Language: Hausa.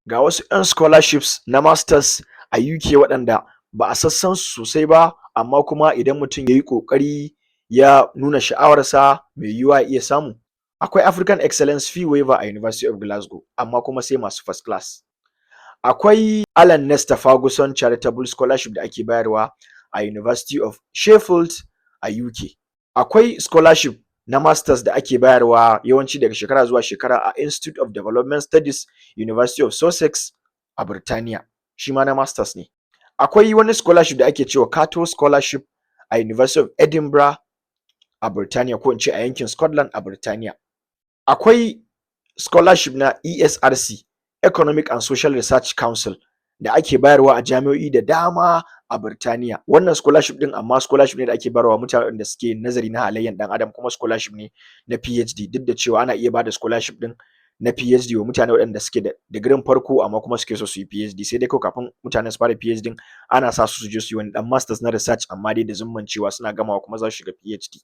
Ga wasu 'yan scholarships na masters a UK waɗanda ba a sassan su sosai ba, amma kuma idan mutum ya yi ƙoƙari ya nuna sha'awarsa mai yiwuwa ya iya samu. Akwai African Excellence Fee Waiver a University of Glasgow, amma kuma sai masu first class. Akwai Alan Nesta Ferguson Charitable Scholarship da ake bayarwa a University of Sheffield a UK. Akwai scholarship na masters da ake bayarwa yawanci daga shekara zuwa shekara a Institute of Development Studies, University of Sussex a Birtaniya, shi ma na masters ne. Akwai wani scholarship da ake cewa Cato Scholarship a University of Edinburgh a Birtaniya, ko in ce a yankin Scotland a Birtaniya. Akwai scholarship na ESRC, Economic and Social Research Council, da ake bayarwa a jami'o'i da dama a Birtaniya. Wannan scholarship din amma scholarship ne da ake bayarwa mutanen da suke nazari na halayyar dan adam, kuma scholarship ne na PhD, duk da cewa ana iya bada scholarship din na PhD wa mutane waɗanda suke da digirin farko amma kuma suke so su yi PhD, sai dai kawai kafin mutane su fara PhD ana sa su je su yi wani dan masters na research, amma dai da zumman cewa suna gamawa kuma za su shiga PhD.